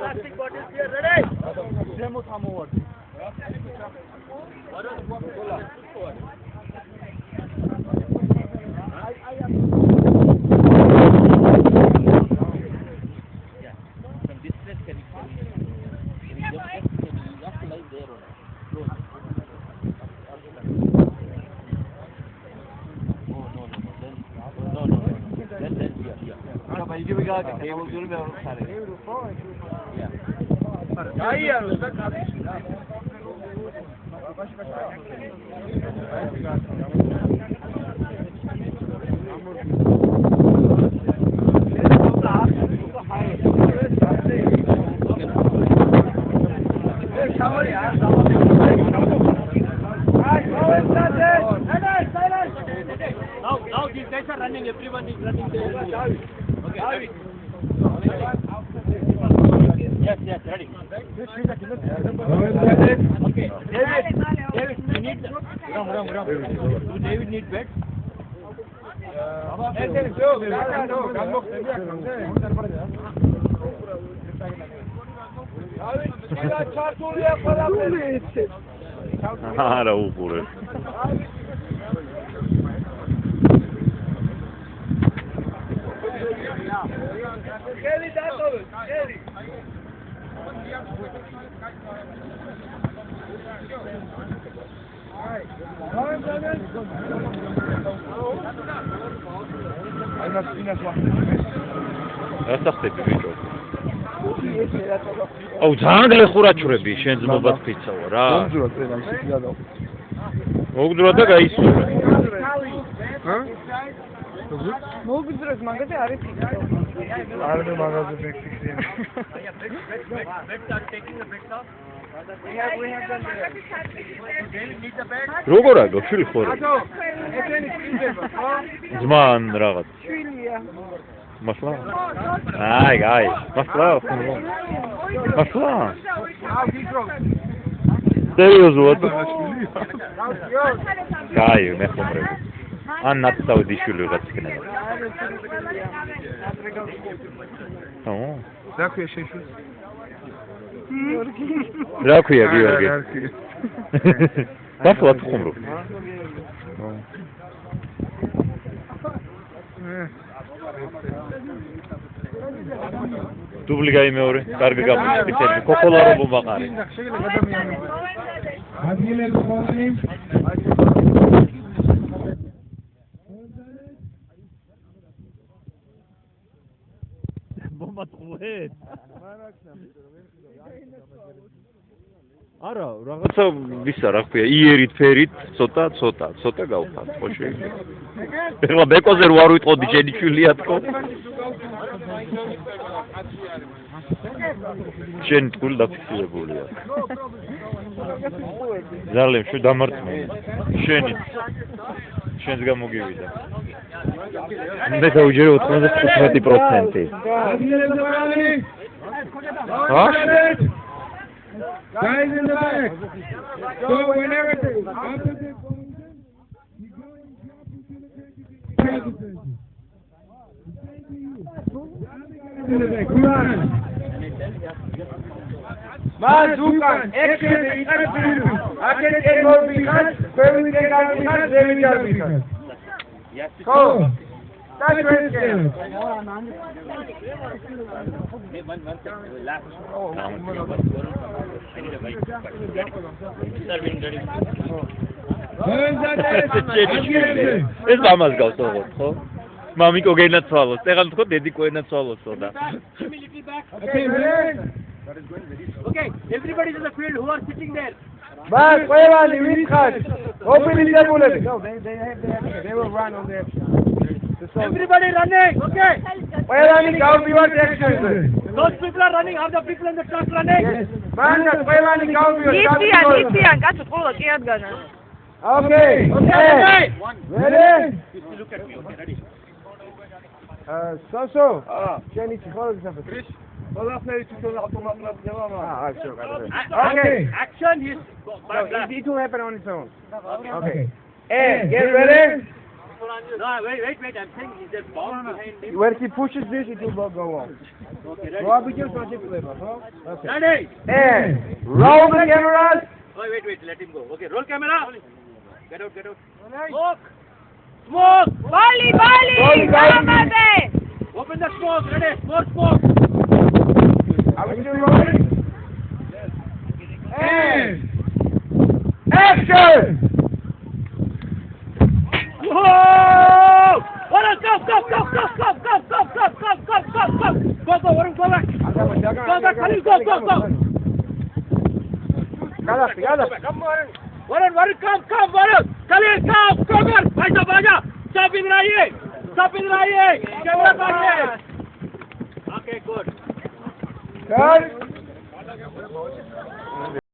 Plastic bottles here, ready? Demo thermowar. Now these guys are running, everyone is running there. Okay. Yes, ready. Okay. David, you need do David need bed? Არა უყურე. Kelly დატოვე, Kelly. რასახტები ბიჭო? აუ ძალიან გლეხურაჩურები შენ ძმობას ფიცაო რა. მოგძვრა და გაისურვე. მოგძვრას მაგაზე არის ფიქრი. არ მე მაგაზე ფიქრი. როგორ აგო შვილი ხორი? ძმან რაღაც. შვილია. მასლა? აი, მასლა. მასლა. სერიოზულად? აი, მე ხომრე. ან ნაცავდი შვილი რაღაც იქნება. ო. რა ქვია შეშვის? რა ქვია გიორგი? დასვათ ხომრო. დუბლი გაიმეორე, კარგი გამოსწრებით, კოკოლარო მომაყარე. შეგიძლია ადამიანი. ადგილებს ხონი. მომატყუეთ. არა, რაღაცა ვისა რა ქვია, იერით, ფერით, ცოტა გავხარ, ხო შეიძლება. ეხლა ბეკოზე რო არ ვიტყოდი შენი შვილია თქო. შენ თულ დაფიქსირებულია. ზალემ შე დამარცხმე. შენს გამოგივიდა. მე დავუჯერე 95%. Guys in the back. So whenever after the you go and drop into the president. In the back. Come on. Mazukan, action, action, and more because, very we can have because, very we are because. Yes. Go. That's right there. ეს ამას გავსწავლოთ, ხო? მამიკო გენაცვალოს, ეხლა თქო დედიკო ენაცვალოსო და. Okay, everybody to the field who are sitting there. But ყველანი ვითხარ? მობილიზებულები. No, they will run on their. Everybody running, okay? ყველანი გავდივართ ექშენზე. Those people are running, are the people in the truck running? Yes. მანდა ყველანი გავდივართ. იციან, კაცო, ყოლა კი ადგანა. Okay. Okay, ready? Look at me, okay, ready? Soso. შენი ციხოლა გასაფეთ. ყველაფერი თვითონ ავტომატურად ხდება, Okay. Action is It will happen on its own. Okay. And get ready. No, wait, I'm saying is there bomb behind him? When he pushes this, it will go on. Okay, ready? Robbie just want to play, huh? Okay. Ready? And roll the cameras. Oh, wait, let him go. Okay, roll camera. Get out. Smoke! Bali, Mamade! Open the smoke, ready? More smoke. Are we still rolling? And Action! Whoa! Warren, go, Warren, go back. Khalil, go. Gallop. Warren, come, Warren. Khalil, come here. Baja. Stop in रहिए. Camera पासे. Okay, good. Cut.